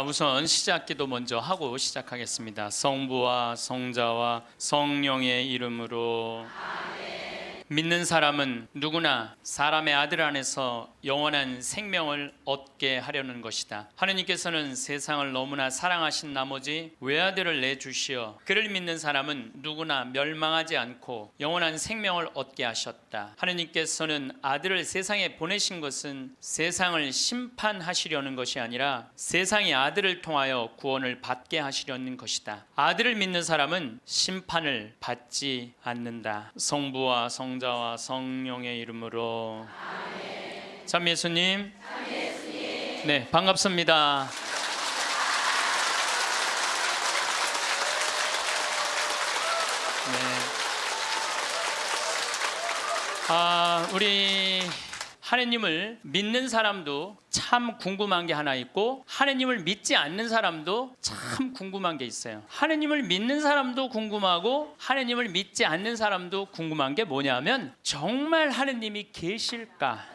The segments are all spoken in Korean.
우선 시작기도 먼저 하고 시작하겠습니다. 성부와 성자와 성령의 이름으로. 믿는 사람은 누구나 사람의 아들 안에서 영원한 생명을 얻게 하려는 것이다. 하느님께서는 세상을 너무나 사랑하신 나머지 외아들을 내주시어 그를 믿는 사람은 누구나 멸망하지 않고 영원한 생명을 얻게 하셨다. 하느님께서는 아들을 세상에 보내신 것은 세상을 심판하시려는 것이 아니라 세상이 아들을 통하여 구원을 받게 하시려는 것이다. 아들을 믿는 사람은 심판을 받지 않는다. 성부와 성자와 성령의 이름으로. 아멘. 참 예수님. 네, 반갑습니다. 네. 우리 하느님을 믿는 사람도 참 궁금한 게 하나 있고 하느님을 믿지 않는 사람도 참 궁금한 게 있어요. 하느님을 믿는 사람도 궁금하고 하느님을 믿지 않는 사람도 궁금한 게 뭐냐면 정말 하느님이 계실까?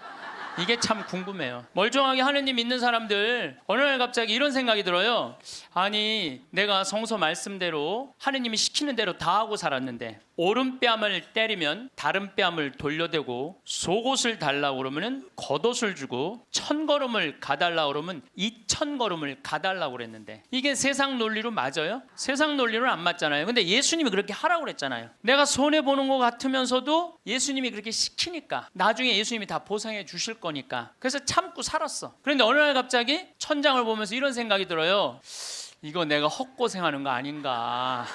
이게 참 궁금해요. 멀쩡하게 하느님 믿는 사람들 어느 날 갑자기 이런 생각이 들어요. 아니, 내가 성서 말씀대로 하느님이 시키는 대로 다 하고 살았는데 오른뺨을 때리면 다른 뺨을 돌려대고 속옷을 달라고 그러면 겉옷을 주고 1000걸음을 가달라고 그러면 2000걸음을 가달라고 그랬는데 이게 세상 논리로 맞아요? 세상 논리로는 안 맞잖아요. 근데 예수님이 그렇게 하라고 그랬잖아요. 내가 손해보는 것 같으면서도 예수님이 그렇게 시키니까 나중에 예수님이 다 보상해 주실 거니까 그래서 참고 살았어. 그런데 어느 날 갑자기 천장을 보면서 이런 생각이 들어요. 이거 내가 헛고생하는 거 아닌가.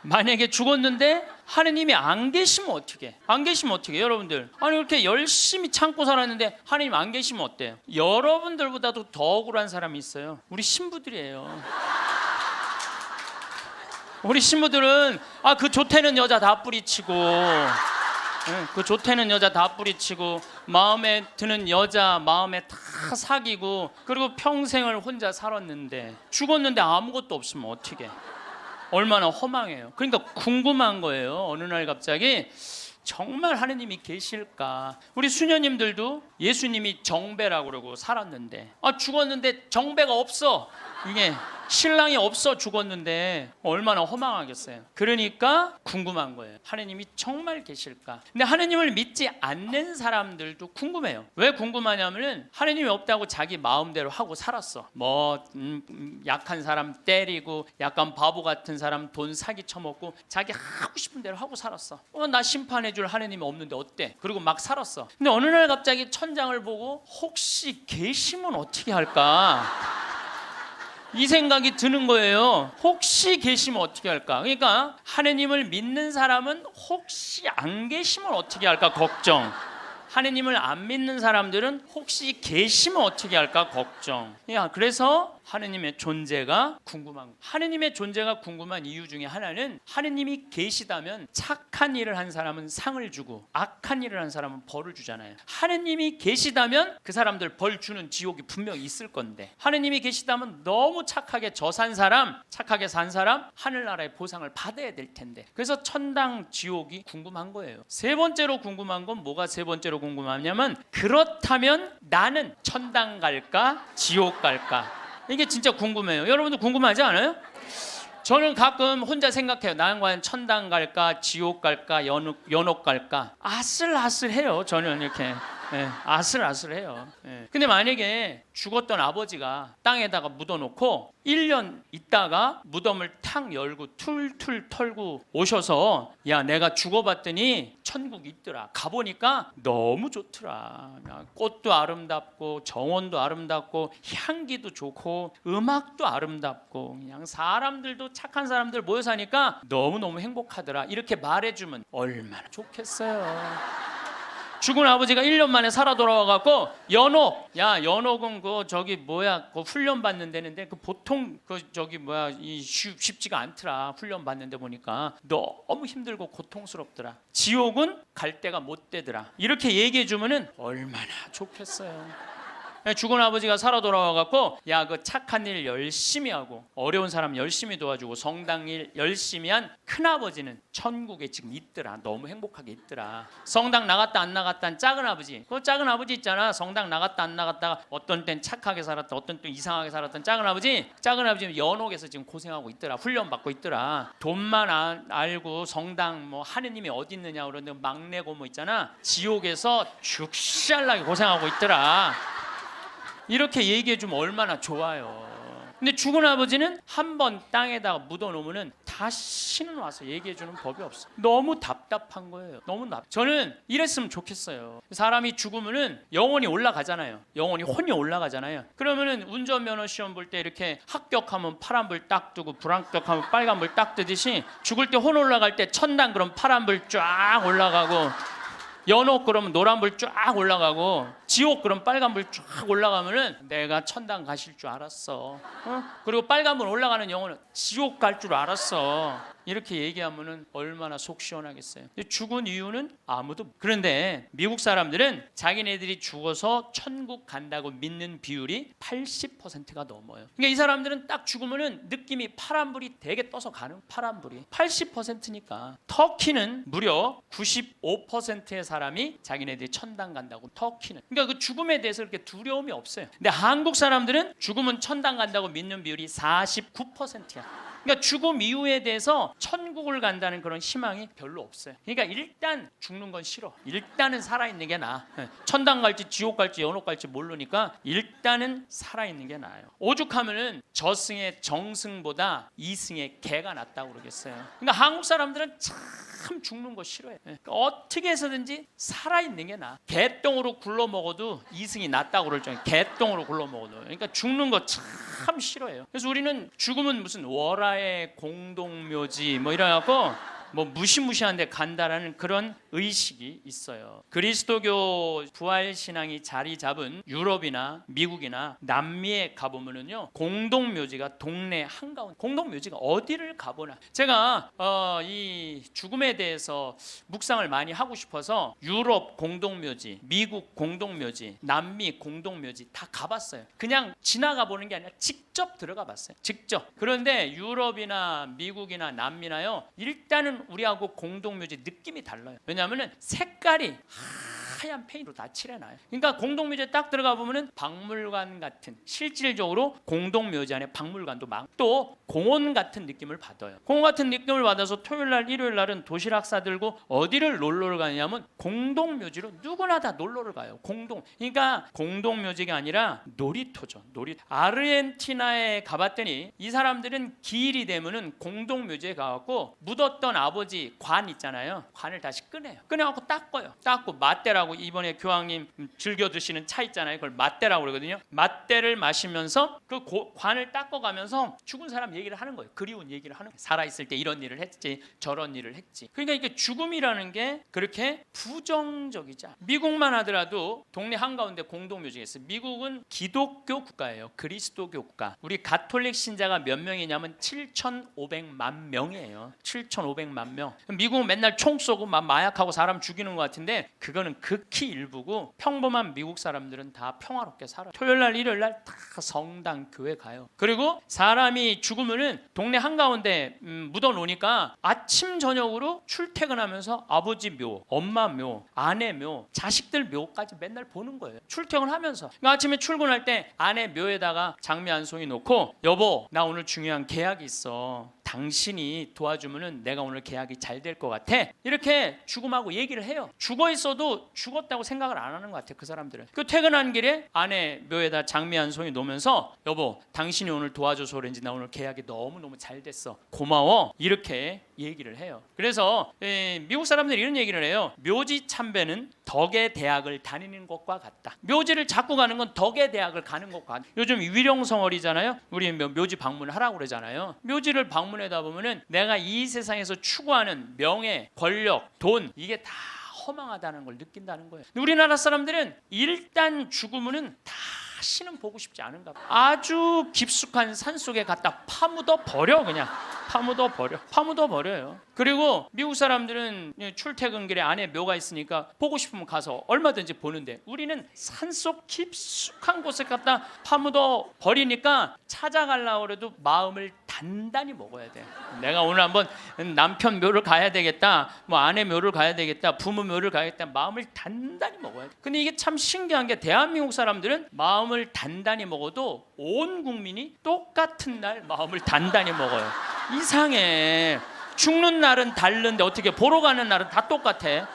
만약에 죽었는데 하느님이 안 계시면 어떻게? 안 계시면 어떻게? 여러분들, 아니 그렇게 열심히 참고 살았는데 하느님 안 계시면 어때요? 여러분들보다도 더 억울한 사람이 있어요. 우리 신부들이에요. 우리 신부들은 그 좋대는 여자 다 뿌리치고 그 좋대는 여자 다 뿌리치고 마음에 드는 여자 마음에 다 사귀고 그리고 평생을 혼자 살았는데 죽었는데 아무것도 없으면 어떻게? 얼마나 허망해요. 그러니까 궁금한 거예요. 어느 날 갑자기 정말 하느님이 계실까? 우리 수녀님들도 예수님이 정배라고 그러고 살았는데 죽었는데 정배가 없어. 이게 신랑이 없어 죽었는데 얼마나 허망하겠어요. 그러니까 궁금한 거예요. 하느님이 정말 계실까? 근데 하느님을 믿지 않는 사람들도 궁금해요. 왜 궁금하냐면은 하느님이 없다고 자기 마음대로 하고 살았어. 약한 사람 때리고 약간 바보 같은 사람 돈 사기 쳐먹고 자기 하고 싶은 대로 하고 살았어. 나 심판해줄 하느님이 없는데 어때? 그리고 막 살았어. 근데 어느 날 갑자기 천장을 보고 혹시 계시면 어떻게 할까? 이 생각이 드는 거예요. 혹시 계시면 어떻게 할까? 그러니까 하느님을 믿는 사람은 혹시 안 계시면 어떻게 할까 걱정. 하느님을 안 믿는 사람들은 혹시 계시면 어떻게 할까 걱정. 그래서 하느님의 존재가 궁금한 거예요. 하느님의 존재가 궁금한 이유 중에 하나는 하느님이 계시다면 착한 일을 한 사람은 상을 주고 악한 일을 한 사람은 벌을 주잖아요. 하느님이 계시다면 그 사람들 벌 주는 지옥이 분명히 있을 건데 하느님이 계시다면 너무 착하게 산 사람 하늘나라의 보상을 받아야 될 텐데 그래서 천당 지옥이 궁금한 거예요. 세 번째로 궁금한 건 뭐가 세 번째로 궁금하냐면 그렇다면 나는 천당 갈까 지옥 갈까? 이게 진짜 궁금해요. 여러분도 궁금하지 않아요? 저는 가끔 혼자 생각해요. 나는 과연 천당 갈까 지옥 갈까 연옥 갈까? 아슬아슬해요. 저는 이렇게 아슬아슬해요. 근데 만약에 죽었던 아버지가 땅에다가 묻어놓고 1년 있다가 무덤을 탁 열고 툴툴 털고 오셔서 야 내가 죽어봤더니 천국 있더라. 가보니까 너무 좋더라. 꽃도 아름답고 정원도 아름답고 향기도 좋고 음악도 아름답고 그냥 사람들도 착한 사람들 모여 사니까 너무너무 행복하더라. 이렇게 말해주면 얼마나 좋겠어요. 죽은 아버지가 1년 만에 살아 돌아와갖고 연옥은 그 훈련 받는 데는데 그 보통 쉽지가 않더라. 훈련 받는데 보니까 너무 힘들고 고통스럽더라. 지옥은 갈 데가 못 되더라. 이렇게 얘기해 주면은 얼마나 좋겠어요. 죽은 아버지가 살아 돌아와갖고 야, 그 착한 일 열심히 하고 어려운 사람 열심히 도와주고 성당 일 열심히 한 큰아버지는 천국에 지금 있더라. 너무 행복하게 있더라. 성당 나갔다 안 나갔다 한 작은 아버지, 그 작은 아버지 있잖아. 성당 나갔다 안 나갔다가 어떤 땐 착하게 살았다, 어떤 땐 이상하게 살았던 작은 아버지는 연옥에서 지금 고생하고 있더라. 훈련 받고 있더라. 돈만 알고 성당 뭐 하느님이 어디 있느냐 그러는데 막내 고모 있잖아. 지옥에서 죽살나게 고생하고 있더라. 이렇게 얘기해 주면 얼마나 좋아요. 근데 죽은 아버지는 한 번 땅에다가 묻어놓으면 다시는 와서 얘기해 주는 법이 없어. 너무 답답한 거예요. 너무 저는 이랬으면 좋겠어요. 사람이 죽으면은 영혼이 올라가잖아요. 영혼이 혼이 올라가잖아요. 그러면은 운전면허 시험 볼 때 이렇게 합격하면 파란불 딱 뜨고 불합격하면 빨간불 딱 뜨듯이 죽을 때 혼 올라갈 때 천당 그럼 파란불 쫙 올라가고, 연옥 그러면 노란불 쫙 올라가고, 지옥 그럼 빨간불 쫙 올라가면은 내가 천당 가실 줄 알았어. 그리고 빨간불 올라가는 영혼은 지옥 갈 줄 알았어. 이렇게 얘기하면은 얼마나 속 시원하겠어요. 근데 죽은 이유는 아무도. 그런데 미국 사람들은 자기네들이 죽어서 천국 간다고 믿는 비율이 80%가 넘어요. 그러니까 이 사람들은 딱 죽으면은 느낌이 파란불이 되게 떠서 가는, 파란불이 80%니까. 터키는 무려 95%의 사람이 자기네들이 천당 간다고. 터키는. 그러니까 그 죽음에 대해서 그렇게 두려움이 없어요. 근데 한국 사람들은 죽으면 천당 간다고 믿는 비율이 49%야. 그러니까 죽음 이후에 대해서 천국을 간다는 그런 희망이 별로 없어요. 그러니까 일단 죽는 건 싫어. 일단은 살아있는 게 나아. 천당 갈지 지옥 갈지 연옥 갈지 모르니까 일단은 살아있는 게 나아요. 오죽하면은 저승의 정승보다 이승의 개가 낫다고 그러겠어요. 그러니까 한국 사람들은 참 죽는 거 싫어해. 그러니까 어떻게 해서든지 살아있는 게 나아. 개똥으로 굴러 먹어도 이승이 낫다고 그럴 정도로. 개똥으로 굴러 먹어도. 그러니까 죽는 거 참 싫어해요. 그래서 우리는 죽으면 무슨 월화의 공동묘지 뭐 이래갖고 뭐 무시무시한 데 간다라는 그런 의식이 있어요. 그리스도교 부활신앙이 자리 잡은 유럽이나 미국이나 남미에 가보면은요, 공동묘지가 동네 한가운데, 공동묘지가 어디를 가보나. 제가 이 죽음에 대해서 묵상을 많이 하고 싶어서 유럽 공동묘지, 미국 공동묘지, 남미 공동묘지 다 가봤어요. 그냥 지나가 보는 게 아니라 직접 들어가 봤어요. 직접. 그런데 유럽이나 미국이나 남미나요, 일단은 우리하고 공동묘지 느낌이 달라요. 왜냐하면 색깔이 하얀 페인트로 다 칠해놔요. 그러니까 공동묘지에 딱 들어가 보면은 박물관 같은, 실질적으로 공동묘지 안에 박물관도 많고 또 공원 같은 느낌을 받아요. 공원 같은 느낌을 받아서 토요일날 일요일날은 도시락 싸들고 어디를 놀러를 가냐면 공동묘지로 누구나 다 놀러를 가요. 그러니까 공동묘지가 아니라 놀이터죠. 아르헨티나에 가봤더니 이 사람들은 기일이 되면은 공동묘지에 가갖고 묻었던 아버지 관 있잖아요. 관을 다시 꺼내갖고 닦아요. 닦고 맞대라고, 이번에 교황님 즐겨 드시는 차 있잖아요. 그걸 맞대라고 그러거든요. 맞대를 마시면서 그 관을 닦아가면서 죽은 사람 얘기를 하는 거예요. 그리운 얘기를 하는 거예요. 살아있을 때 이런 일을 했지, 저런 일을 했지. 그러니까 이게 죽음이라는 게 그렇게 부정적이지 않아요. 미국만 하더라도 동네 한가운데 공동묘지가 있어요. 미국은 기독교 국가예요. 그리스도교 국가. 우리 가톨릭 신자가 몇 명이냐면 7,500만 명이에요. 7,500만 명. 미국은 맨날 총 쏘고 막 마약하고 사람 죽이는 것 같은데 그거는 극히 일부고, 평범한 미국 사람들은 다 평화롭게 살아요. 토요일날 일요일날 다 성당 교회 가요. 그리고 사람이 죽으면은 동네 한가운데 묻어놓으니까 아침 저녁으로 출퇴근하면서 아버지 묘, 엄마 묘, 아내 묘, 자식들 묘까지 맨날 보는 거예요. 출퇴근하면서. 그러니까 아침에 출근할 때 아내 묘에다가 장미 한 송이 놓고, 여보 나 오늘 중요한 계약이 있어. 당신이 도와주면은 내가 오늘 계약이 잘 될 것 같아. 이렇게 죽음하고 얘기를 해요. 죽어 있어도 죽었다고 생각을 안 하는 것 같아요. 그 사람들은. 그 퇴근한 길에 아내 묘에다 장미 한 송이 놓으면서, 여보 당신이 오늘 도와줘서 그런지 나 오늘 계약이 너무너무 잘 됐어. 고마워. 이렇게 얘기를 해요. 그래서 미국 사람들이 이런 얘기를 해요. 묘지 참배는 덕의 대학을 다니는 것과 같다. 묘지를 자꾸 가는 건 덕의 대학을 가는 것과 같다. 요즘 위령성월이잖아요. 우리 묘지 방문하라고 그러잖아요. 묘지를 방문하다 보면은 내가 이 세상에서 추구하는 명예, 권력, 돈, 이게 다 허망하다는 걸 느낀다는 거예요. 우리나라 사람들은 일단 죽으면은 다 다시는 보고 싶지 않은가 봐. 아주 깊숙한 산속에 갖다 파묻어 버려. 그냥 파묻어 버려요. 그리고 미국 사람들은 출퇴근길에 안에 묘가 있으니까 보고 싶으면 가서 얼마든지 보는데, 우리는 산속 깊숙한 곳에 갖다 파묻어 버리니까 찾아가려고 해도 마음을 단단히 먹어야 돼. 내가 오늘 한번 남편 묘를 가야 되겠다, 뭐 아내 묘를 가야 되겠다, 부모 묘를 가야겠다, 마음을 단단히 먹어야 돼. 근데 이게 참 신기한 게, 대한민국 사람들은 마음을 단단히 먹어도 온 국민이 똑같은 날 마음을 단단히 먹어요. 이상해. 죽는 날은 다른데 어떻게 보러 가는 날은 다 똑같아?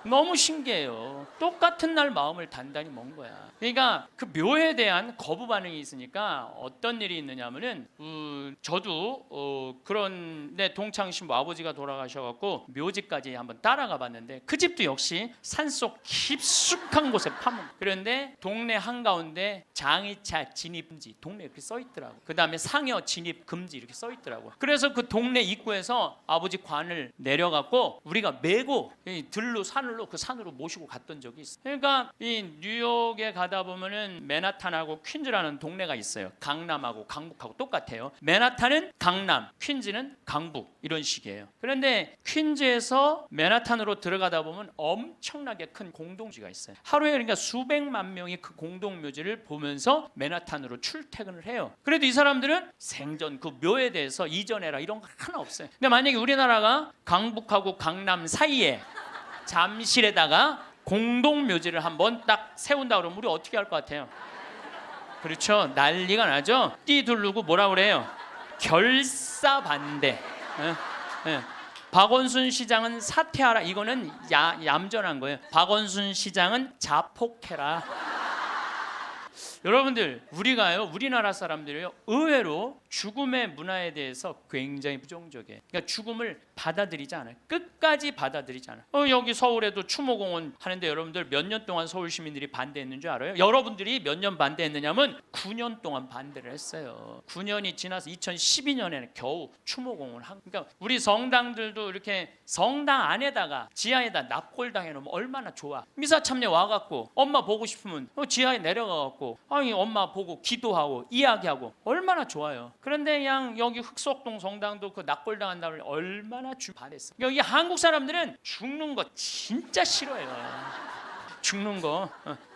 너무 신기해요. 똑같은 날 마음을 단단히 먹은 거야. 그러니까 그 묘에 대한 거부 반응이 있으니까 어떤 일이 있느냐면은, 저도 그런데 동창신부 아버지가 돌아가셔갖고 묘지까지 한번 따라가 봤는데, 그 집도 역시 산속 깊숙한 곳에 파문. 그런데 동네 한가운데 장의차 진입 금지, 동네 이렇게 써 있더라고. 그 다음에 상여 진입 금지 이렇게 써 있더라고. 그래서 그 동네 입구에서 아버지 관을 내려갖고 우리가 메고 들로 산으로 그 산으로 모시고 갔던 적이 있어. 그러니까 이 뉴욕에 가다 보면은 맨하탄하고 퀸즈라는 동네가 있어요. 강남하고 강북하고 똑같아요. 맨하탄은 강남, 퀸즈는 강북, 이런 식이에요. 그런데 퀸즈에서 맨하탄으로 들어가다 보면 엄청나게 큰 공동묘지가 있어요. 하루에 그러니까 수백만 명이 그 공동묘지를 보면서 맨하탄으로 출퇴근을 해요. 그래도 이 사람들은 생전 그 묘에 대해서 이전해라 이런 거 하나 없어요. 근데 만약에 우리나라가 강북하고 강남 사이에 잠실에다가 공동묘지를 한번 딱 세운다 그러면 우리 어떻게 할 것 같아요? 그렇죠. 난리가 나죠. 띠 두르고 뭐라 그래요? 결사반대. 박원순 시장은 사퇴하라. 이거는 얌전한 거예요. 박원순 시장은 자폭해라. 여러분들, 우리나라 사람들이요, 의외로 죽음의 문화에 대해서 굉장히 부정적이에요. 그러니까 죽음을 받아들이지 않아요. 끝까지 받아들이지 않아요. 여기 서울에도 추모공원 하는데 여러분들 몇 년 동안 서울 시민들이 반대했는 줄 알아요? 여러분들이 몇 년 반대했느냐면 9년 동안 반대를 했어요. 9년이 지나서 2012년에는 겨우 추모공원 한. 그러니까 우리 성당들도 이렇게 성당 안에다가 지하에다 납골당 해놓으면 얼마나 좋아. 미사 참여 와갖고 엄마 보고 싶으면 지하에 내려가갖고 엄마 보고 기도하고 이야기하고 얼마나 좋아요. 그런데 그냥 여기 흑석동 성당도 그 납골당 한다면 얼마나 반했어. 여기 한국 사람들은 죽는 거 진짜 싫어해요. 죽는 거.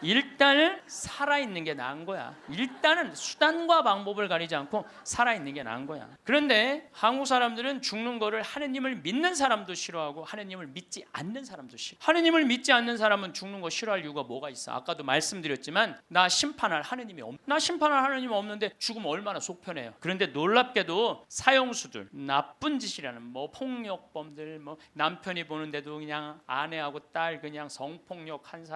일단은 살아있는 게 나은 거야. 일단은 수단과 방법을 가리지 않고 살아있는 게 나은 거야. 그런데 한국 사람들은 죽는 거를 하느님을 믿는 사람도 싫어하고 하느님을 믿지 않는 사람도 싫어. 하느님을 믿지 않는 사람은 죽는 거 싫어할 이유가 뭐가 있어? 아까도 말씀드렸지만 나 심판할 하느님이 없는데 죽으면 얼마나 속편해요. 그런데 놀랍게도 사형수들, 나쁜 짓이라는 뭐 폭력범들, 뭐 남편이 보는데도 그냥 아내하고 딸 그냥 성폭력한 사람들,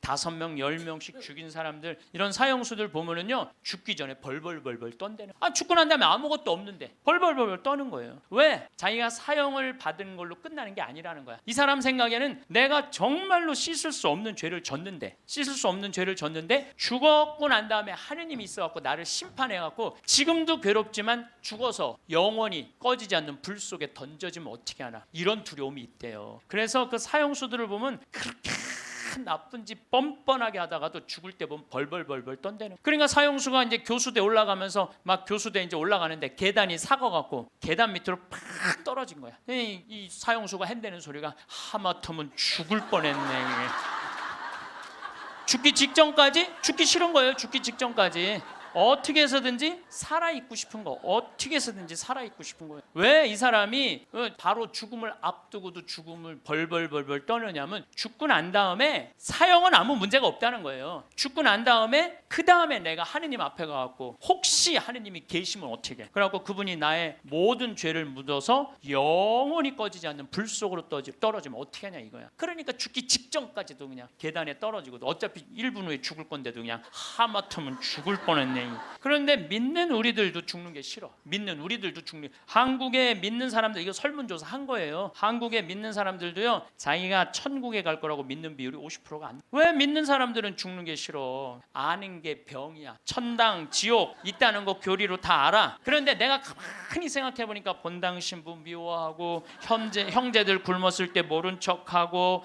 5명 10명씩 죽인 사람들, 이런 사형수들 보면은요, 죽기 전에 벌벌벌벌 떤대는. 죽고 난 다음에 아무것도 없는데 벌벌벌벌 떠는 거예요. 왜? 자기가 사형을 받은 걸로 끝나는 게 아니라는 거야. 이 사람 생각에는 내가 정말로 씻을 수 없는 죄를 졌는데 죽었고 난 다음에 하느님이 있어갖고 나를 심판해갖고 지금도 괴롭지만 죽어서 영원히 꺼지지 않는 불 속에 던져지면 어떻게 하나, 이런 두려움이 있대요. 그래서 그 사형수들을 보면 그렇게 나쁜 짓 뻔뻔하게 하다가도 죽을 때 보면 벌벌벌벌 떤대는. 그러니까 사형수가 이제 교수대 올라가면서 막 교수대 이제 올라가는데 계단이 사가갖고 계단 밑으로 팍 떨어진 거야. 이 사형수가 한대는 소리가 하마터면 죽을 뻔했네. 죽기 싫은 거예요. 죽기 직전까지 어떻게 해서든지 살아있고 싶은 거예요. 왜 이 사람이 바로 죽음을 앞두고도 죽음을 벌벌벌벌 떠느냐면, 죽고 난 다음에 사형은 아무 문제가 없다는 거예요. 죽고 난 다음에 그 다음에 내가 하느님 앞에 가갖고 혹시 하느님이 계시면 어떻게 해? 그래갖고 그분이 나의 모든 죄를 묻어서 영원히 꺼지지 않는 불 속으로 떨어지면 어떻게 하냐 이거야. 그러니까 죽기 직전까지도 그냥 계단에 떨어지고, 어차피 1분 후에 죽을 건데도 그냥 하마터면 죽을 뻔했네. 그런데 믿는 우리들도 죽는 게 싫어. 믿는 우리들도 죽는. 한국에 믿는 사람들, 이거 설문조사 한 거예요. 한국에 믿는 사람들도요, 자기가 천국에 갈 거라고 믿는 비율이 50%가 안 돼. 왜 믿는 사람들은 죽는 게 싫어? 아는 게 병이야. 천당, 지옥 있다는 거 교리로 다 알아. 그런데 내가 가만히 생각해 보니까 본당 신부 미워하고, 형제들 굶었을 때 모른 척하고,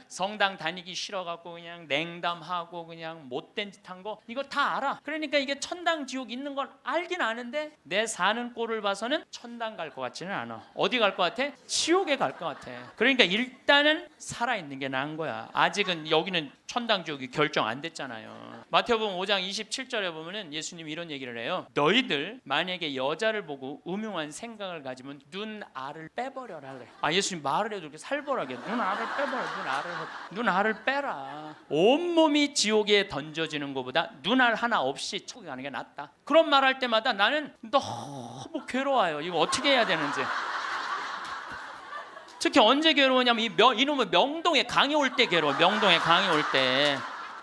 성당 다니기 싫어갖고 그냥 냉담하고 그냥 못된 짓 한 거, 이거 다 알아. 그러니까 이게 천당 지옥 있는 건 알긴 아는데 내 사는 꼴을 봐서는 천당 갈 것 같지는 않아. 어디 갈 것 같아? 지옥에 갈 것 같아. 그러니까 일단은 살아있는 게 나은 거야. 아직은 여기는 천당 지옥이 결정 안 됐잖아요. 마태복음 5장 27절에 보면은 예수님이 이런 얘기를 해요. 너희들 만약에 여자를 보고 음흉한 생각을 가지면 눈알을 빼버려라 그래. 예수님 말을 해도 이렇게 살벌하게 눈알을 빼버려. 눈알을 빼라. 온몸이 지옥에 던져지는 것보다 눈알 하나 없이 천국에 가는 게 낫다. 그런 말 할 때마다 나는 너무 괴로워요. 이거 어떻게 해야 되는지. 특히 언제 괴로우냐면 이놈의 명동에 강의 올 때 괴로워. 명동에 강의 올 때.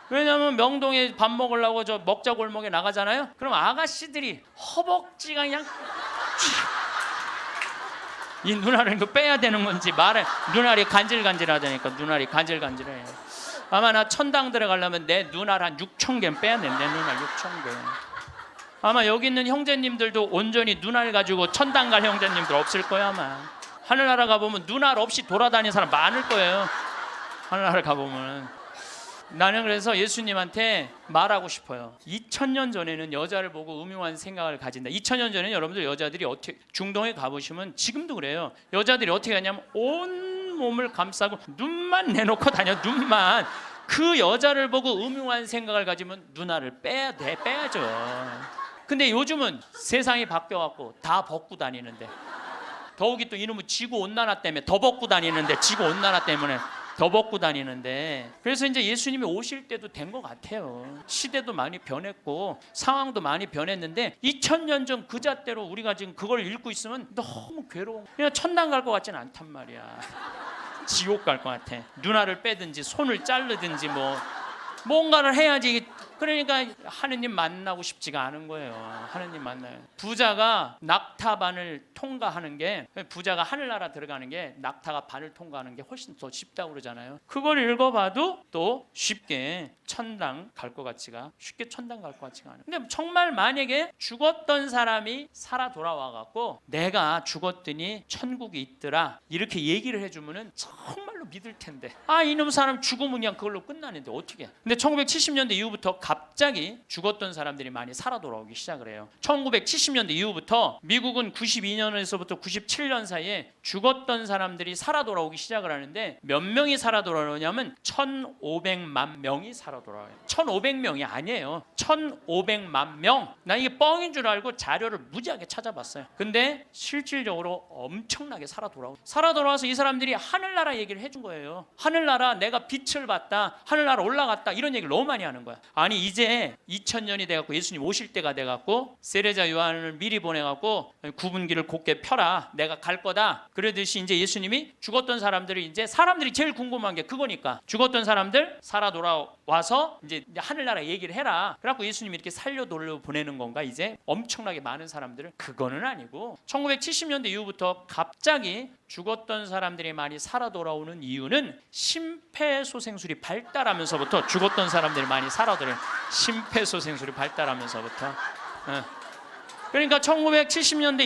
왜냐면 명동에 밥 먹으려고 저 먹자 골목에 나가잖아요. 그럼 아가씨들이 허벅지가 그냥 이 눈알을 이거 빼야 되는 건지 말해. 눈알이 간질간질하다니까. 눈알이 간질간질해. 아마 나 천당 들어가려면 내 눈알 한 6,000개는 빼야 돼. 내 눈알 6,000개. 아마 여기 있는 형제님들도 온전히 눈알 가지고 천당 갈 형제님들 없을 거야 아마. 하늘나라 가보면 눈알 없이 돌아다니는 사람 많을 거예요. 하늘나라 가보면. 나는 그래서 예수님한테 말하고 싶어요. 2000년 전에는 여자를 보고 음흉한 생각을 가진다. 2000년 전에는 여러분들 여자들이 어떻게, 중동에 가보시면 지금도 그래요. 여자들이 어떻게 하냐면 온 몸을 감싸고 눈만 내놓고 다녀. 눈만. 그 여자를 보고 음흉한 생각을 가지면 눈알을 빼야 돼. 빼야죠. 근데 요즘은 세상이 바뀌어갖고 다 벗고 다니는데, 더욱이 또 이놈의 지구온난화 때문에 더 벗고 다니는데, 지구온난화 때문에 더 벗고 다니는데, 그래서 이제 예수님이 오실 때도 된 것 같아요. 시대도 많이 변했고 상황도 많이 변했는데 2000년 전 그 잣대로 우리가 지금 그걸 읽고 있으면 너무 괴로워. 그냥 천당 갈 것 같지는 않단 말이야. 지옥 갈 것 같아. 눈알을 빼든지 손을 자르든지 뭔가를 해야지. 그러니까 하느님 만나고 싶지가 않은 거예요. 하느님 만나요. 부자가 낙타반을 통과하는 게, 부자가 하늘나라 들어가는 게 낙타가 반을 통과하는 게 훨씬 더 쉽다고 그러잖아요. 그걸 읽어봐도 또 쉽게 천당 갈 것 같지가, 쉽게 천당 갈 것 같지가 않아요. 근데 정말 만약에 죽었던 사람이 살아 돌아와 갖고 내가 죽었더니 천국이 있더라 이렇게 얘기를 해주면은 정말로 믿을 텐데, 이놈 사람 죽으면 그냥 그걸로 끝나는데 어떻게. 근데 1970년대 이후부터 갑자기 죽었던 사람들이 많이 살아 돌아오기 시작을 해요. 1970년대 이후부터 미국은 92년에서부터 97년 사이에 죽었던 사람들이 살아 돌아오기 시작을 하는데, 몇 명이 살아 돌아오냐면 1,500만 명이 살아 돌아와요. 1,500명이 아니에요. 1,500만 명. 나 이게 뻥인 줄 알고 자료를 무지하게 찾아봤어요. 근데 실질적으로 엄청나게 살아 돌아와서 이 사람들이 하늘나라 얘기를 해준 거예요. 하늘나라 내가 빛을 봤다, 하늘나라 올라갔다, 이런 얘기를 너무 많이 하는 거야. 아니 이제 2000년이 돼갖고 예수님 오실 때가 돼갖고 세례자 요한을 미리 보내갖고 구분기를 곧게 펴라, 내가 갈 거다. 그러듯이 이제 예수님이 죽었던 사람들이, 이제 사람들이 제일 궁금한 게 그거니까, 죽었던 사람들 살아 돌아와서 이제 하늘나라 얘기를 해라. 그래갖고 예수님이 이렇게 살려 돌려 보내는 건가 이제 엄청나게 많은 사람들을. 그거는 아니고 1970년대 이후부터 갑자기 죽었던 사람들이 많이 살아 돌아오는 이유는 심폐소생술이 발달하면서부터 죽었던 사람들이 많이 살아 돌아오는, 심폐소생술이 발달하면서부터. 그러니까 1970년대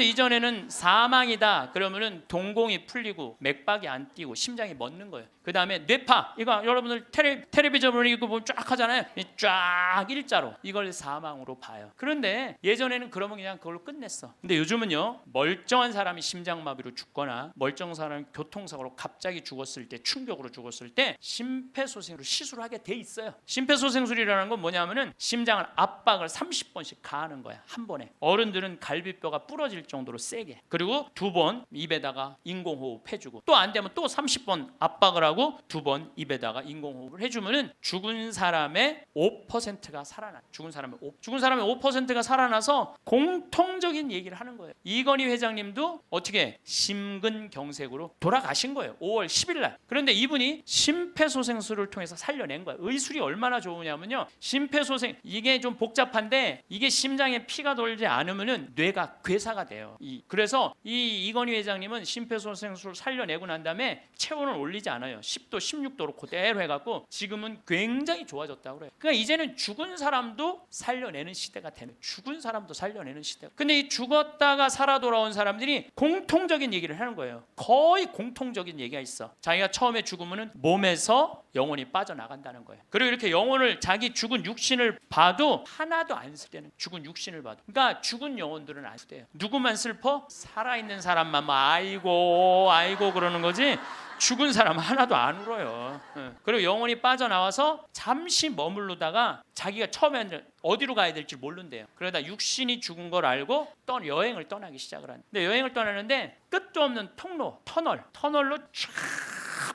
이전에는 사망이다 그러면은 동공이 풀리고 맥박이 안 뛰고 심장이 멎는 거예요. 그 다음에 뇌파, 이거 여러분들 텔레비전으로 이거 보면 쫙 하잖아요. 쫙 일자로, 이걸 사망으로 봐요. 그런데 예전에는 그러면 그냥 그걸로 끝냈어. 근데 요즘은요, 멀쩡한 사람이 심장마비로 죽거나 멀쩡한 사람이 교통사고로 갑자기 죽었을 때, 충격으로 죽었을 때 심폐소생술을 시술하게 돼 있어요. 심폐소생술이라는 건 뭐냐면은 심장을 압박을 30번씩 번씩 가하는 거야. 한 번에. 어른들은 갈비뼈가 부러질 정도로 세게. 그리고 2번 입에다가 인공호흡 해주고, 또 안 되면 또 30번 압박을 하고 2번 입에다가 인공호흡을 해주면은 죽은 사람의 5%가 살아나. 죽은 사람의 5%가 살아나서 공통적인 얘기를 하는 거예요. 이건희 회장님도 어떻게 심근경색으로 돌아가신 거예요. 5월 10일 날. 그런데 이분이 심폐소생술을 통해서 살려낸 거예요. 의술이 얼마나 좋으냐면요, 심폐소생, 이게 좀 복잡한데 이게 심장에 피가 돌지 않으면은 뇌가 괴사가 돼요. 그래서 이건희 회장님은 심폐소생술 살려내고 난 다음에 체온을 올리지 않아요. 10도 16도로 그대로 해갖고 지금은 굉장히 좋아졌다고 그래요. 그러니까 이제는 죽은 사람도 살려내는 시대가 되는, 죽은 사람도 살려내는 시대가. 근데 이 죽었다가 살아 돌아온 사람들이 공통적인 얘기를 하는 거예요. 거의 공통적인 얘기가 있어. 자기가 처음에 죽으면은 몸에서 영혼이 빠져나간다는 거예요. 그리고 이렇게 영혼을, 자기 죽은 육신을 봐도 하나도 안 슬대는, 죽은 육신을 봐도. 그러니까 죽은 영혼들은 안 슬대요. 누구만 슬퍼? 살아있는 사람만 뭐 아이고 그러는 거지, 죽은 사람 하나도 안 울어요. 그리고 영혼이 빠져나와서 잠시 머무르다가 자기가 처음에는 어디로 가야 될지 모른대요. 그러다 육신이 죽은 걸 알고 여행을 떠나기 시작을 하는데, 근데 여행을 떠나는데 끝도 없는 통로, 터널로 쫙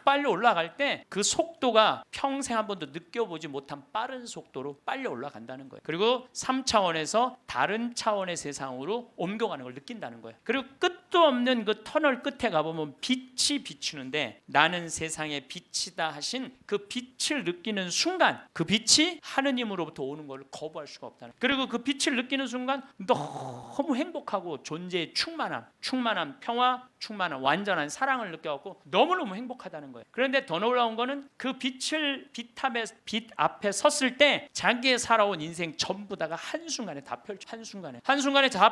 빨리 올라갈 때 그 속도가 평생 한 번도 느껴보지 못한 빠른 속도로 빨리 올라간다는 거예요. 그리고 3차원에서 다른 차원의 세상으로 옮겨가는 걸 느낀다는 거예요. 그리고 끝도 없는 그 터널 끝에 가보면 빛이 비추는데, 나는 세상의 빛이다 하신 그 빛을 느끼는 순간, 그 빛이 하느님으로부터 오는 걸 거부할 수가 없다는 거예요. 그리고 그 빛을 느끼는 순간 너무 행복하고 존재의 충만함, 평화, 충만한 완전한 사랑을 느껴갖고 너무너무 행복하다는 거예요. 그런데 더 놀라운 거는 그 빛 앞에 섰을 때 자기의 살아온 인생 전부 다가 한순간에 다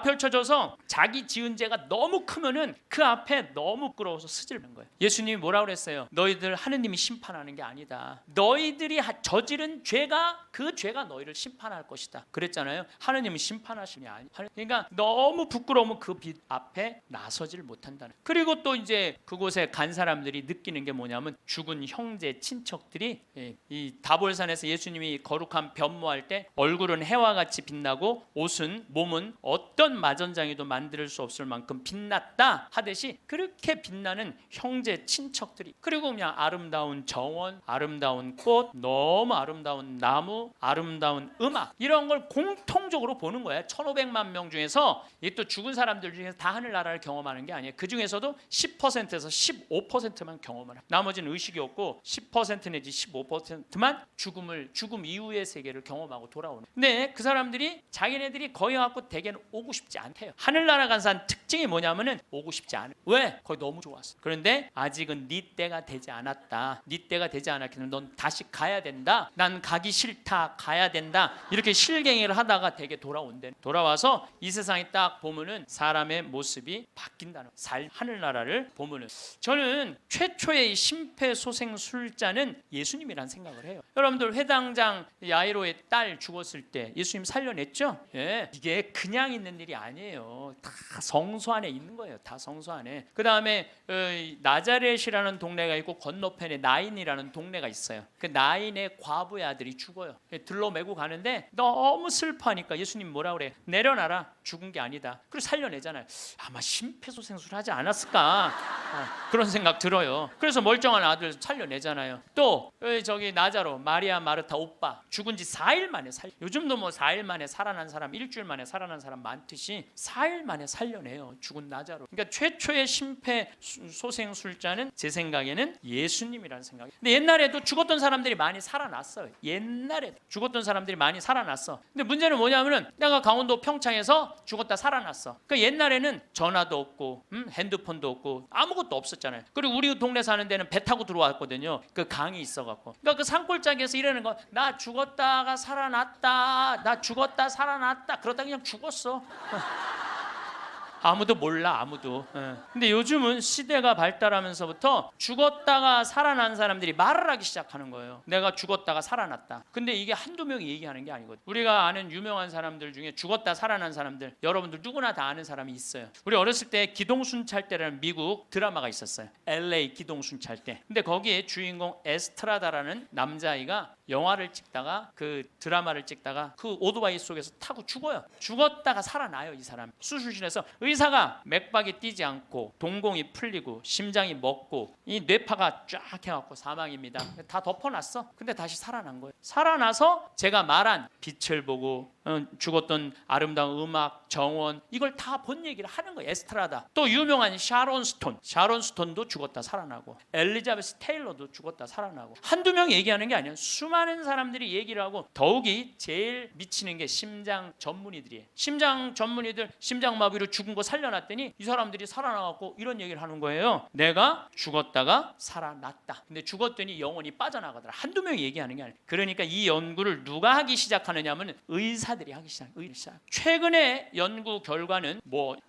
펼쳐져서 자기 지은 죄가 너무 크면은 그 앞에 너무 부끄러워서 스질는 거예요. 예수님이 뭐라고 그랬어요? 너희들 하느님이 심판하는 게 아니다. 너희들이 저지른 죄가, 그 죄가 너희를 심판할 것이다. 그랬잖아요. 하느님은 심판하심이 아니에요. 그러니까 너무 부끄러우면 그 빛 앞에 나서지를 못한다는. 그리고 또 이제 그곳에 간 사람들이 느끼는 게 뭐냐면, 죽은 형제 친척들이 이 다볼산에서 예수님이 거룩한 변모할 때 얼굴은 해와 같이 빛나고 몸은 어떤 마전장이도 만들 수 없을 만큼 빛났다 하듯이 그렇게 빛나는 형제 친척들이, 그리고 그냥 아름다운 정원, 아름다운 꽃, 너무 아름다운 나무, 아름다운 음악, 이런 걸 공통적으로 보는 거예요. 1500만 명 중에서, 이게 또 죽은 사람들 중에서 다 하늘나라를 경험하는 게 아니에요. 그 중에서도 10%에서 15%만 경험을 해요. 나머지는 의식이 없고 10% 내지 15%만 죽음 이후의 세계를 경험하고 돌아오는. 근데 그 사람들이 자기네들이 거기 갖고 대개는 오고 싶지 않대요. 하늘나라 간 사람 특징이 뭐냐면은 오고 싶지 않아요. 왜? 거기 너무 좋았어. 그런데 아직은 네 때가 되지 않았다. 네 때가 되지 않았기는 넌 다시 가야 된다. 난 가기 싫다. 가야 된다. 이렇게 실갱이를 하다가 대개 돌아온대. 돌아와서 이 세상에 딱 보면은 사람의 모습이 바뀐다는 거예요. 하늘나라를 보면은. 저는 최초의 심폐소생술자는 예수님이라는 생각을 해요. 여러분들, 회당장 야이로의 딸 죽었을 때 예수님 살려냈죠? 예, 이게 그냥 있는 일이 아니에요. 다 성소 안에 있는 거예요. 다 성소 안에. 그 다음에 나자렛이라는 동네가 있고 건너편에 나인이라는 동네가 있어요. 그 나인의 과부의 아들이 죽어요. 들러 메고 가는데 너무 슬퍼하니까 예수님 뭐라 그래? 내려놔라. 죽은 게 아니다. 그리고 살려내잖아요. 아마 심폐소생술 하지 않았을까? 그런 생각 들어요. 그래서 멀쩡한 아들 살려내잖아요. 또 저기 나자로, 마리아 마르타 오빠 죽은 지 4일 만에 요즘도 뭐 4일 만에 살아난 사람, 일주일 만에 살아난 사람 많듯이 4일 만에 살려내요. 죽은 나자로. 그러니까 최초의 심폐소생술자는 제 생각에는 예수님이라는 생각이에요. 근데 옛날에도 죽었던 사람들이 많이 살아났어요. 옛날에 죽었던 사람들이 많이 살아났어. 근데 문제는 뭐냐면은, 내가 강원도 평창에서 죽었다 살아났어. 그 옛날에는 전화도 없고 핸드폰도 없고 아무것도 없었잖아요. 그리고 우리 동네 사는 데는 배 타고 들어왔거든요. 그 강이 있어갖고. 그러니까 그 산골짜기에서 이러는 거, 나 죽었다가 살아났다, 나 죽었다 살아났다, 그러다 그냥 죽었어. 아무도 몰라, 아무도. 근데 요즘은 시대가 발달하면서부터 죽었다가 살아난 사람들이 말을 하기 시작하는 거예요. 내가 죽었다가 살아났다. 근데 이게 한두 명이 얘기하는 게 아니거든. 우리가 아는 유명한 사람들 중에 죽었다 살아난 사람들, 여러분들 누구나 다 아는 사람이 있어요. 우리 어렸을 때 기동순찰대라는 미국 드라마가 있었어요. LA 기동순찰대. 근데 거기에 주인공 에스트라다라는 남자아이가 영화를 찍다가 그 드라마를 찍다가 그 오토바이 속에서 타고 죽어요. 죽었다가 살아나요. 이 사람 수술실에서 의사가 맥박이 뛰지 않고 동공이 풀리고 심장이 멎고 이 뇌파가 쫙 해갖고 사망입니다. 다 덮어놨어. 근데 다시 살아난 거예요. 살아나서 제가 말한 빛을 보고 죽었던 아름다운 음악, 정원 이걸 다 본 얘기를 하는 거예요. 에스트라다. 또 유명한 샤론 스톤도 죽었다 살아나고 엘리자베스 테일러도 죽었다 살아나고 한두 명 얘기하는 게 아니에요. 수많은 사람들이 얘기를 하고 더욱이 제일 미치는 게 심장 전문의들이에요. 심장 전문의들 심장마비로 죽은 거 살려놨더니 이 사람들이 살아나갖고 이런 얘기를 하는 거예요. 내가 죽었다가 살아났다. 근데 죽었더니 영혼이 빠져나가더라. 한두 명이 얘기하는 게 아니에요. 그러니까 이 연구를 누가 하기 시작하느냐 하면 의사들이 하기 시작. 최근에 연구 결과는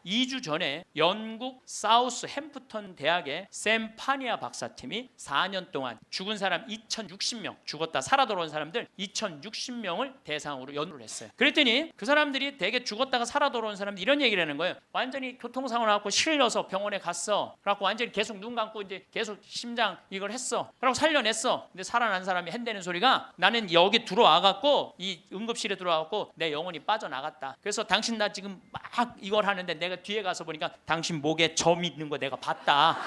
2주 전에 영국 사우스 햄프턴 대학의 샘 파니아 박사팀이 4년 동안 죽은 사람 2060명, 죽었다 살아 돌아온 사람들 2060명을 대상으로 연구를 했어요. 그랬더니 그 사람들이 되게 죽었다가 살아 돌아온 사람들 이런 얘기를 하는 거예요. 완전히 교통사고 나갖고 실려서 병원에 갔어. 그래갖고 완전히 계속 눈 감고 이제 계속 심장 이걸 했어. 그러고 살려냈어. 근데 살아난 사람이 한다는 소리가 나는 여기 들어와갖고 이 응급실에 들어와갖고 내 영혼이 빠져나갔다. 그래서 당신 나 지금 막 이걸 하는데 내가 뒤에 가서 보니까 당신 목에 점 있는 거 내가 봤다.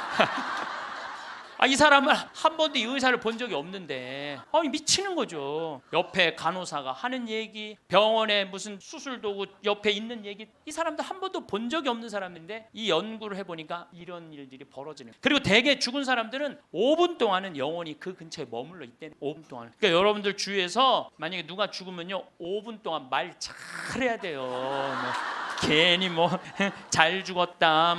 이 사람은 한 번도 이 의사를 본 적이 없는데 미치는 거죠. 옆에 간호사가 하는 얘기, 병원에 무슨 수술 도구 옆에 있는 얘기, 이 사람도 한 번도 본 적이 없는 사람인데 이 연구를 해보니까 이런 일들이 벌어지는 거예요. 그리고 대개 죽은 사람들은 5분 동안은 영원히 그 근처에 머물러 있대요. 5분 동안. 그러니까 여러분들 주위에서 만약에 누가 죽으면요 5분 동안 말 잘해야 돼요. 괜히 잘 죽었다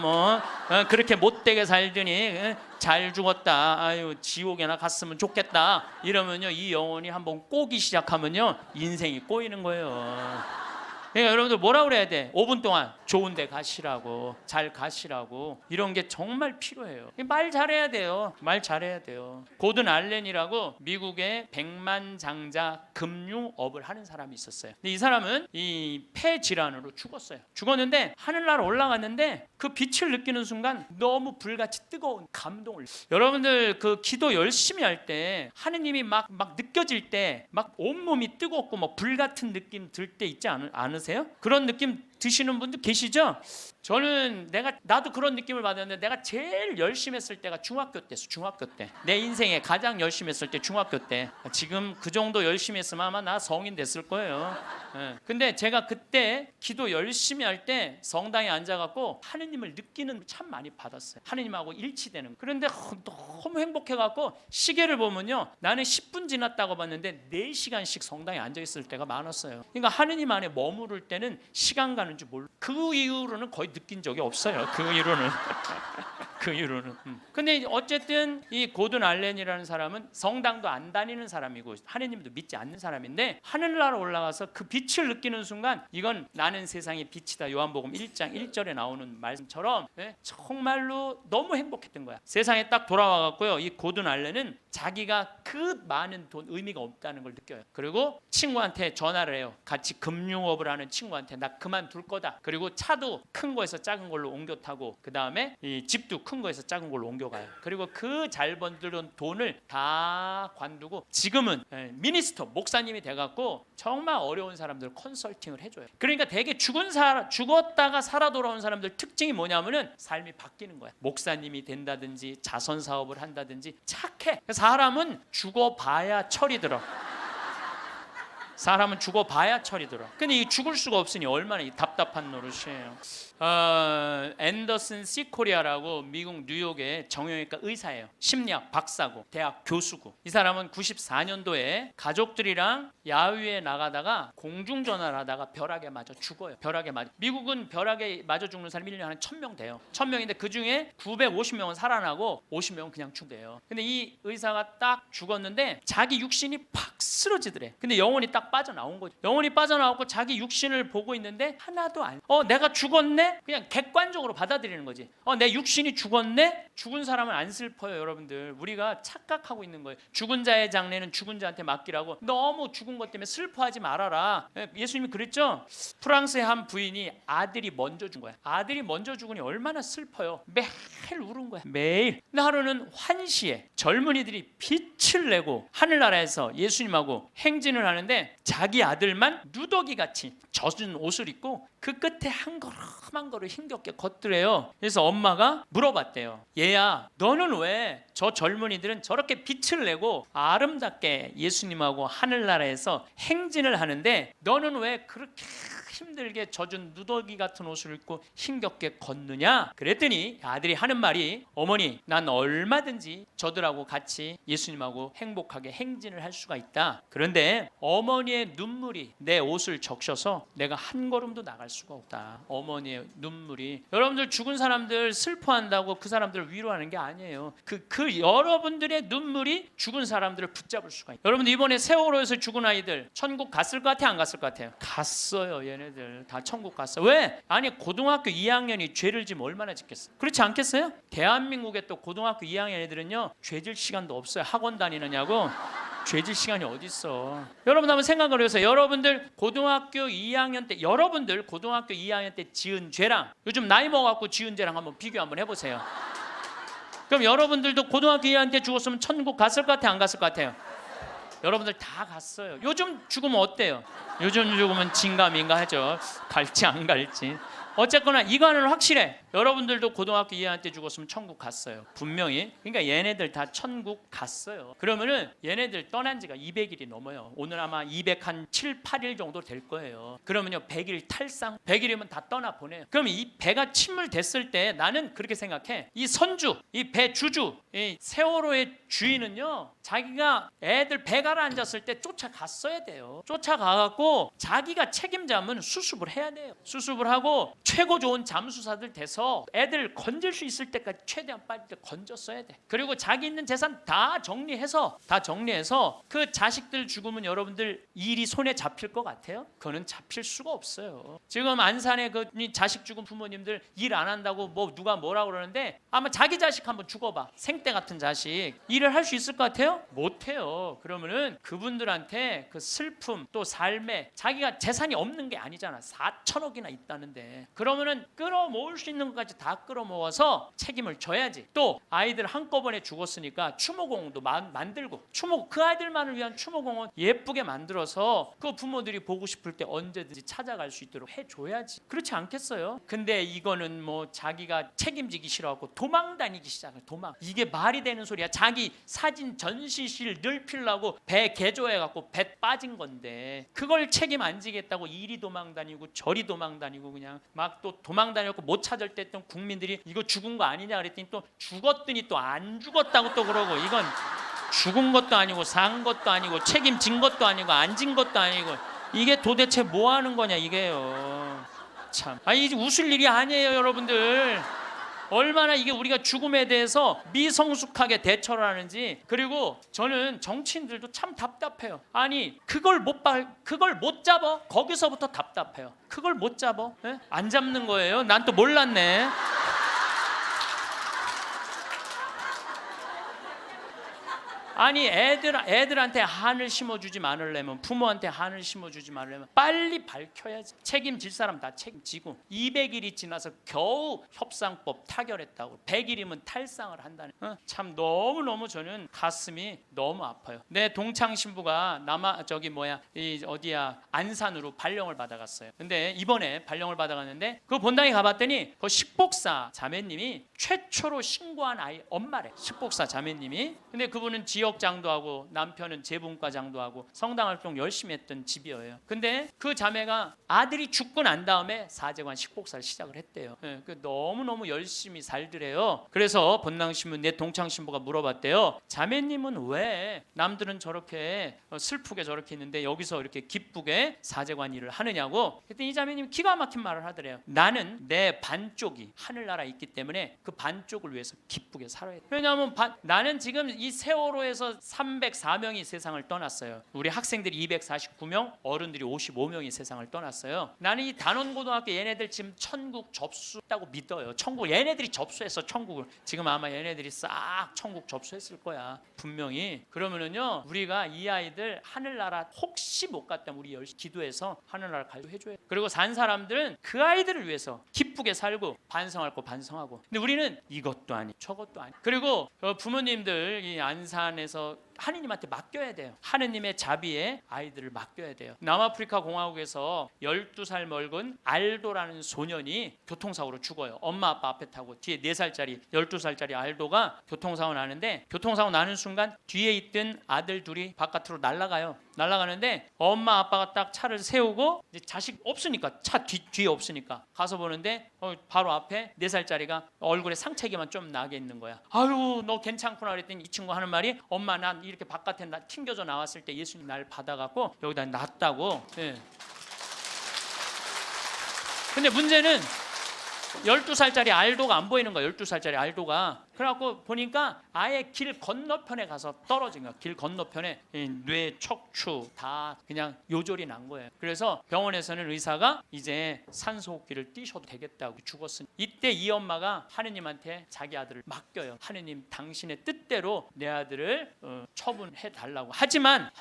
그렇게 못되게 살더니 잘 죽었다 아유 지옥에나 갔으면 좋겠다 이러면요 이 영혼이 한번 꼬기 시작하면요 인생이 꼬이는 거예요. 그러니까 여러분들 뭐라 그래야 돼? 5분 동안 좋은 데 가시라고, 잘 가시라고. 이런 게 정말 필요해요. 말 잘해야 돼요. 말 잘해야 돼요. 고든 알렌이라고 미국의 백만장자 금융업을 하는 사람이 있었어요. 근데 이 사람은 이 폐 질환으로 죽었어요. 죽었는데 하늘나라 올라갔는데 그 빛을 느끼는 순간 너무 불같이 뜨거운 감동을. 여러분들 그 기도 열심히 할 때 하느님이 막 느껴질 때 막 온몸이 뜨겁고 불 같은 느낌 들 때 있지 않으세요? 그런 느낌 드시는 분들 계시죠? 저는 나도 그런 느낌을 받았는데 내가 제일 열심히 했을 때가 중학교 때. 내 인생에 가장 열심히 했을 때 중학교 때. 지금 그 정도 열심히 했으면 아마 나 성인 됐을 거예요. 근데 제가 그때 기도 열심히 할 때 성당에 앉아갖고 하느님을 느끼는 참 많이 받았어요. 하느님하고 일치되는. 그런데 너무 행복해갖고 시계를 보면요. 나는 10분 지났다고 봤는데 4시간씩 성당에 앉아있을 때가 많았어요. 그러니까 하느님 안에 머무를 때는 시간 가는 줄 몰라. 그 이후로는 거의 느낀 적이 없어요. 그 이후로는. 근데 어쨌든 이 고든 알렌이라는 사람은 성당도 안 다니는 사람이고 하느님도 믿지 않는 사람인데 하늘나라 올라가서 그 빛을 느끼는 순간 이건 나는 세상의 빛이다. 요한복음 1장 1절에 나오는 말씀처럼 정말로 너무 행복했던 거야. 세상에 딱 돌아와갖고요. 이 고든 알렌은 자기가 그 많은 돈 의미가 없다는 걸 느껴요. 그리고 친구한테 전화를 해요. 같이 금융업을 하는 친구한테 나 그만둘 거다. 그리고 차도 큰 거에서 작은 걸로 옮겨 타고 그 다음에 이 집도 큰 거에서 작은 걸로 옮겨가요. 그리고 그 잘 번들은 돈을 다 관두고 지금은 미니스터 목사님이 돼갖고 정말 어려운 사람들 컨설팅을 해줘요. 그러니까 되게 죽었다가 살아 돌아온 사람들 특징이 뭐냐면은 삶이 바뀌는 거야. 목사님이 된다든지 자선 사업을 한다든지 착해. 사람은 죽어봐야 철이 들어. 사람은 죽어봐야 철이 들어. 근데 이 죽을 수가 없으니 얼마나 답답한 노릇이에요. 앤더슨 시코리아라고 미국 뉴욕의 정형외과 의사예요. 심리학 박사고 대학 교수고. 이 사람은 94년도에 가족들이랑 야외에 나가다가 공중전화를 하다가 벼락에 맞아 죽어요. 벼락에 맞아. 미국은 벼락에 맞아 죽는 사람이 1년에 한 1000명 돼요. 1000명인데 그중에 950명은 살아나고 50명은 그냥 죽대요. 근데 이 의사가 딱 죽었는데 자기 육신이 팍 쓰러지더래. 근데 영혼이 딱 빠져나온 거죠. 영혼이 빠져나오고 자기 육신을 보고 있는데 하나도 안 내가 죽었네? 그냥 객관적으로 받아들이는 거지. 내 육신이 죽었네? 죽은 사람은 안 슬퍼요. 여러분들 우리가 착각하고 있는 거예요. 죽은 자의 장례는 죽은 자한테 맡기라고. 너무 죽은 죽은 것 때문에 슬퍼하지 말아라. 예수님이 그랬죠. 프랑스의 한 부인이 아들이 먼저 죽은 거야. 아들이 먼저 죽으니 얼마나 슬퍼요. 매일 울은 거야. 매일. 근데 하루는 환시에 젊은이들이 빛을 내고 하늘나라에서 예수님하고 행진을 하는데 자기 아들만 누더기같이 젖은 옷을 입고 그 끝에 한 걸음 한 걸음 힘겹게 걷더래요. 그래서 엄마가 물어봤대요. 얘야, 너는 왜 저 젊은이들은 저렇게 빛을 내고 아름답게 예수님하고 하늘나라에서 행진을 하는데 너는 왜 그렇게 힘들게 젖은 누더기 같은 옷을 입고 힘겹게 걷느냐? 그랬더니 아들이 하는 말이, 어머니, 난 얼마든지 저들하고 같이 예수님하고 행복하게 행진을 할 수가 있다. 그런데 어머니의 눈물이 내 옷을 적셔서 내가 한 걸음도 나갈 수가 없다. 어머니의 눈물이. 여러분들 죽은 사람들 슬퍼한다고 그 사람들을 위로하는 게 아니에요. 그 여러분들의 눈물이 죽은 사람들을 붙잡을 수가 있어요. 여러분들 이번에 세월호에서 죽은 아이들 천국 갔을 것 같아요? 안 갔을 것 같아요? 갔어요. 얘네들 다 천국 갔어. 왜? 아니 고등학교 2학년이 죄를 지면 얼마나 짓겠어? 그렇지 않겠어요? 대한민국의 또 고등학교 2학년 애들은요 죄질 시간도 없어요. 학원 다니느냐고. 죄질 시간이 어디 있어? 여러분 한번 생각을 해보세요. 여러분들 고등학교 2학년 때 지은 죄랑 요즘 나이 먹어갖고 지은 죄랑 한번 비교 한번 해보세요. 그럼 여러분들도 고등학교 2학년 때 죽었으면 천국 갔을 것 같아요? 안 갔을 것 같아요? 여러분들 다 갔어요. 요즘 죽으면 어때요? 요즘 죽으면 진감인가 하죠. 갈지 안 갈지. 어쨌거나 이거는 확실해. 여러분들도 고등학교 2학년 때 죽었으면 천국 갔어요. 분명히. 그러니까 얘네들 다 천국 갔어요. 그러면은 얘네들 떠난 지가 200일이 넘어요. 오늘 아마 207, 8일 정도 될 거예요. 그러면요 100일 탈상. 100일이면 다 떠나 보내요. 그럼 이 배가 침몰됐을 때 나는 그렇게 생각해. 이 선주, 이 배 주주, 이 세월호의 주인은요 자기가 애들 배 가라앉았을 때 쫓아갔어야 돼요. 쫓아가갖고 자기가 책임자면 수습을 해야 돼요. 수습을 하고 최고 좋은 잠수사들 돼서 애들 건질 수 있을 때까지 최대한 빨리 건졌어야 돼. 그리고 자기 있는 재산 다 정리해서 그 자식들 죽으면 여러분들 일이 손에 잡힐 것 같아요? 그거는 잡힐 수가 없어요. 지금 안산에 그 자식 죽은 부모님들 일 안 한다고 뭐 누가 뭐라고 그러는데 아마 자기 자식 한번 죽어봐. 생떼 같은 자식. 일을 할 수 있을 것 같아요? 못해요. 그러면은 그분들한테 그 슬픔 또 삶에 자기가 재산이 없는 게 아니잖아. 4천억이나 있다는데. 그러면은 끌어모을 수 있는 것까지 다 끌어모아서 책임을 져야지. 또 아이들 한꺼번에 죽었으니까 추모공원도 만들고 그 아이들만을 위한 추모공원 예쁘게 만들어서 그 부모들이 보고 싶을 때 언제든지 찾아갈 수 있도록 해줘야지. 그렇지 않겠어요? 근데 이거는 뭐 자기가 책임지기 싫어하고 도망 다니기 시작해. 도망. 이게 말이 되는 소리야. 자기 사진 전시실 늘피려고 배 개조해갖고 배 빠진 건데 그걸 책임 안 지겠다고 이리 도망 다니고 저리 도망 다니고 그냥 막 또 도망 다녔고 못 찾을 때 또 국민들이 이거 죽은 거 아니냐 그랬더니 또 죽었더니 또 안 죽었다고 또 그러고 이건 죽은 것도 아니고 산 것도 아니고 책임진 것도 아니고 안 진 것도 아니고 이게 도대체 뭐 하는 거냐 이게요. 참. 아니 이제 웃을 일이 아니에요 여러분들. 얼마나 이게 우리가 죽음에 대해서 미성숙하게 대처를 하는지. 그리고 저는 정치인들도 참 답답해요. 아니 그걸 못 잡아. 거기서부터 답답해요. 그걸 못 잡아. 네? 안 잡는 거예요. 난 또 몰랐네. 아니 애들한테 한을 심어주지 말으려면 부모한테 한을 심어주지 말으려면 빨리 밝혀야지. 책임질 사람 다 책임지고 200일이 지나서 겨우 협상법 타결했다고 100일이면 탈상을 한다는 참 너무너무 저는 가슴이 너무 아파요. 내 동창 신부가 안산으로 발령을 받아갔어요. 근데 이번에 발령을 받아갔는데 그 본당에 가봤더니 그 식복사 자매님이 최초로 신고한 아이 엄마래. 식복사 자매님이. 근데 그분은 지역장도 하고 남편은 재분과장도 하고 성당 활동 열심히 했던 집이에요. 근데 그 자매가 아들이 죽고 난 다음에 사제관 식복사를 시작을 했대요. 너무너무 열심히 살더래요. 그래서 본당신부 내 동창신부가 물어봤대요. 자매님은 왜 남들은 저렇게 슬프게 저렇게 있는데 여기서 이렇게 기쁘게 사제관 일을 하느냐고. 그랬더니 이 자매님이 기가 막힌 말을 하더래요. 나는 내 반쪽이 하늘나라에 있기 때문에 그 반쪽을 위해서 기쁘게 살아야 돼. 왜냐하면 나는 지금 이 세월호에서 고등학교에서 304명이 세상을 떠났어요. 우리 학생들이 249명, 어른들이 55명이 세상을 떠났어요. 나는 이 단원고등학교 얘네들 지금 천국 접수했다고 믿어요. 천국 얘네들이 접수했어. 천국을 지금 아마 얘네들이 싹 천국 접수했을 거야, 분명히. 그러면은요, 우리가 이 아이들 하늘나라 혹시 못 갔다면 우리 열심히 기도해서 하늘나라 가게 해줘야 돼. 그리고 산 사람들은 그 아이들을 위해서 기쁘게 살고 반성할 거 반성하고. 근데 우리는 이것도 아니 저것도 아니. 그리고 부모님들 이 안산에서 하느님한테 맡겨야 돼요. 하느님의 자비에 아이들을 맡겨야 돼요. 남아프리카 공화국에서 12살 먹은 알도라는 소년이 교통사고로 죽어요. 엄마 아빠 앞에 타고 뒤에 4살짜리 12살짜리 알도가 교통사고 나는데, 교통사고 나는 순간 뒤에 있던 아들 둘이 바깥으로 날아가요. 날아가는데 엄마 아빠가 딱 차를 세우고, 이제 자식 없으니까 차 뒤에 없으니까 가서 보는데 바로 앞에 4살짜리가 얼굴에 상처기만 좀 나게 있는 거야. 아유 너 괜찮구나 그랬더니 이 친구 하는 말이, 엄마 난 이렇게 바깥에 튕겨져 나왔을 때 예수님 날 받아갖고 여기다 놨다고. 예. 근데 문제는 12살짜리 알도가 안 보이는 거야. 12살짜리 알도가. 그래갖고 보니까 아예 길 건너편에 가서 떨어진 거야. 길 건너편에 뇌, 척추 다 그냥 요절이 난 거예요. 그래서 병원에서는 의사가 이제 산소호흡기를 띄셔도 되겠다고, 죽었으니. 이때 이 엄마가 하느님한테 자기 아들을 맡겨요. 하느님 당신의 뜻대로 내 아들을 처분해 달라고. 하지만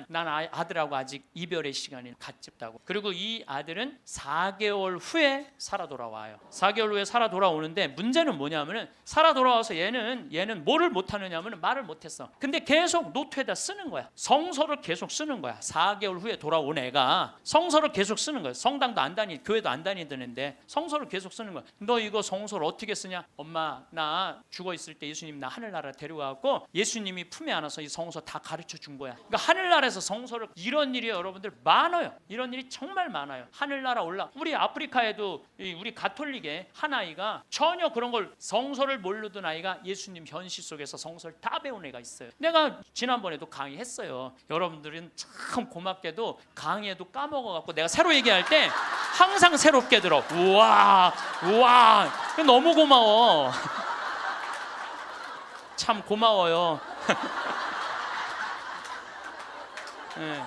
난 아들하고 아직 이별의 시간이 갖지 못하고. 그리고 이 아들은 4개월 후에 살아 돌아와요. 4개월 후에 살아 돌아오는데 문제는 뭐냐면은, 살아 돌아와서 얘는 뭐를 못하느냐면 말을 못했어. 근데 계속 노트에다 쓰는 거야. 성서를 계속 쓰는 거야. 4개월 후에 돌아온 애가 성서를 계속 쓰는 거야. 성당도 안 다니, 교회도 안 다니던 애인데 성서를 계속 쓰는 거야. 너 이거 성서를 어떻게 쓰냐? 엄마 나 죽어 있을 때 예수님 나 하늘나라 데려가고 예수님이 품에 안아서 이 성서 다 가르쳐 준 거야. 그러니까 하늘나라에서 성서를, 이런 일이 여러분들 많아요. 이런 일이 정말 많아요. 하늘나라 올라, 우리 아프리카에도 우리 가톨릭에 한 아이가 전혀 그런 걸, 성서를 모르던 아이가 예수님 현실 속에서 성서를 다 배운 애가 있어요. 내가 지난번에도 강의했어요. 여러분들은 참 고맙게도 강의에도 까먹어갖고 내가 새로 얘기할 때 항상 새롭게 들어. 우와 너무 고마워. 참 고마워요. 네.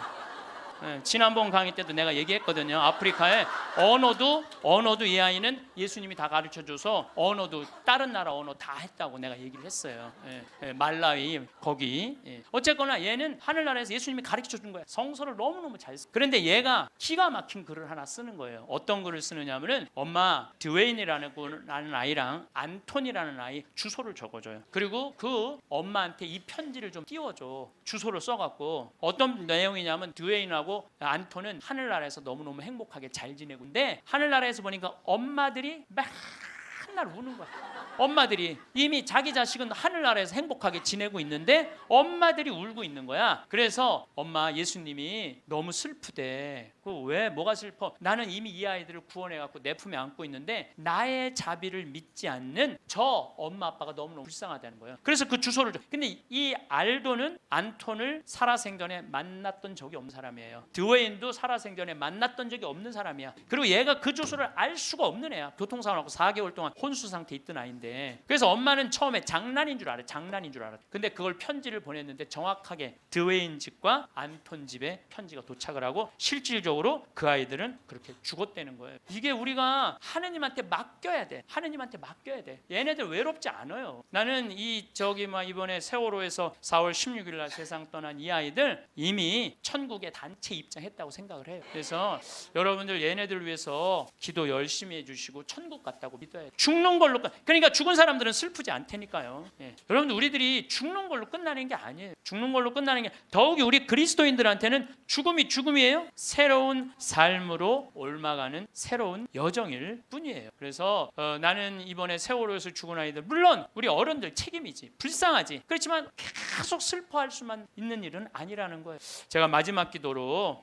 지난번 강의 때도 내가 얘기했거든요. 아프리카에 언어도 이 아이는 예수님이 다 가르쳐줘서 언어도 다른 나라 언어 다 했다고 내가 얘기를 했어요. 말라위 거기. 어쨌거나 얘는 하늘나라에서 예수님이 가르쳐준 거야. 성서를 너무너무 잘 써. 그런데 얘가 기가 막힌 글을 하나 쓰는 거예요. 어떤 글을 쓰느냐면은, 엄마 드웨인이라는 아이랑 안톤이라는 아이 주소를 적어줘요. 그리고 그 엄마한테 이 편지를 좀 띄워줘. 주소를 써갖고. 어떤 내용이냐면, 드웨인하고 안톤은 하늘나라에서 너무너무 행복하게 잘 지내고 있는데, 하늘나라에서 보니까 엄마들이 맨날 우는 거야. 엄마들이 이미 자기 자식은 하늘나라에서 행복하게 지내고 있는데 엄마들이 울고 있는 거야. 그래서 엄마 예수님이 너무 슬프대. 왜 뭐가 슬퍼? 나는 이미 이 아이들을 구원해갖고 내 품에 안고 있는데 나의 자비를 믿지 않는 저 엄마 아빠가 너무너무 불쌍하다는 거예요. 그래서 그 주소를 줘. 근데 이 알도는 안톤을 살아생전에 만났던 적이 없는 사람이에요. 드웨인도 살아생전에 만났던 적이 없는 사람이야. 그리고 얘가 그 주소를 알 수가 없는 애야. 교통사고 나고 4개월 동안 혼수 상태에 있던 아이인데. 그래서 엄마는 처음에 장난인 줄 알았어. 근데 그걸 편지를 보냈는데 정확하게 드웨인 집과 안톤 집에 편지가 도착을 하고 실질적으로 그 아이들은 그렇게 죽었다는 거예요. 이게 우리가 하느님한테 맡겨야 돼. 얘네들 외롭지 않아요. 나는 이번에 세월호에서 4월 16일 날 세상 떠난 이 아이들 이미 천국에 단체 입장했다고 생각을 해요. 그래서 여러분들 얘네들 위해서 기도 열심히 해주시고 천국 갔다고 믿어야 돼요. 죽는 걸로 그러니까 죽은 사람들은 슬프지 않다니까요. 여러분들 우리들이 죽는 걸로 끝나는 게 아니에요. 죽는 걸로 끝나는 게, 더욱이 우리 그리스도인들한테는 죽음이 죽음이에요. 새로운 삶으로 옮아가는 새로운 여정일 뿐이에요. 그래서 나는 이번에 세월호에서 죽은 아이들, 물론 우리 어른들 책임이지, 불쌍하지. 그렇지만 계속 슬퍼할 수만 있는 일은 아니라는 거예요. 제가 마지막 기도로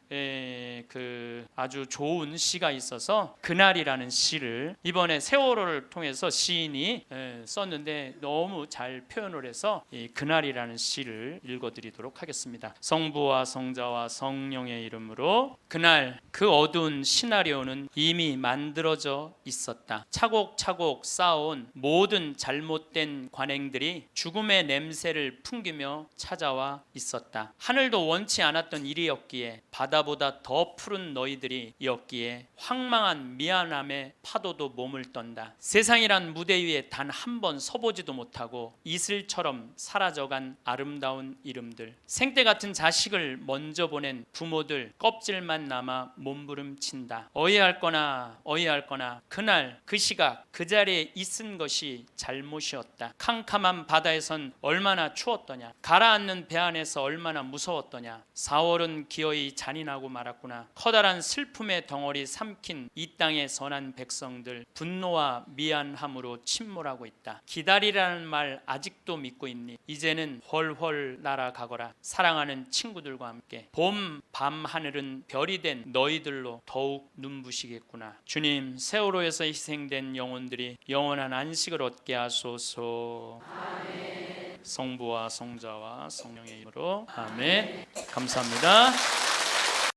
아주 좋은 시가 있어서 그날이라는 시를 이번에 세월호를 통해서 시인이 분이 썼는데 너무 잘 표현을 해서 이 그날이라는 시를 읽어드리도록 하겠습니다. 성부와 성자와 성령의 이름으로. 그날 그 어두운 시나리오는 이미 만들어져 있었다. 차곡차곡 쌓아온 모든 잘못된 관행들이 죽음의 냄새를 풍기며 찾아와 있었다. 하늘도 원치 않았던 일이었기에, 바다보다 더 푸른 너희들이 였기에 황망한 미안함의 파도도 몸을 떤다. 세상이란 무대 위에 단 한 번 서보지도 못하고 이슬처럼 사라져간 아름다운 이름들, 생때 같은 자식을 먼저 보낸 부모들 껍질만 남아 몸부림친다. 어이할거나 그날 그 시각 그 자리에 있은 것이 잘못이었다. 캄캄한 바다에선 얼마나 추웠더냐, 가라앉는 배 안에서 얼마나 무서웠더냐. 4월은 기어이 잔인하고 말았구나. 커다란 슬픔의 덩어리 삼킨 이 땅의 선한 백성들, 분노와 미안함으로 침몰하고 있다. 기다리라는 말 아직도 믿고 있니? 이제는 훨훨 날아가거라. 사랑하는 친구들과 함께. 봄 밤 하늘은 별이 된 너희들로 더욱 눈부시겠구나. 주님, 세월호에서 희생된 영혼들이 영원한 안식을 얻게 하소서. 아멘. 성부와 성자와 성령의 이름으로 아멘. 감사합니다.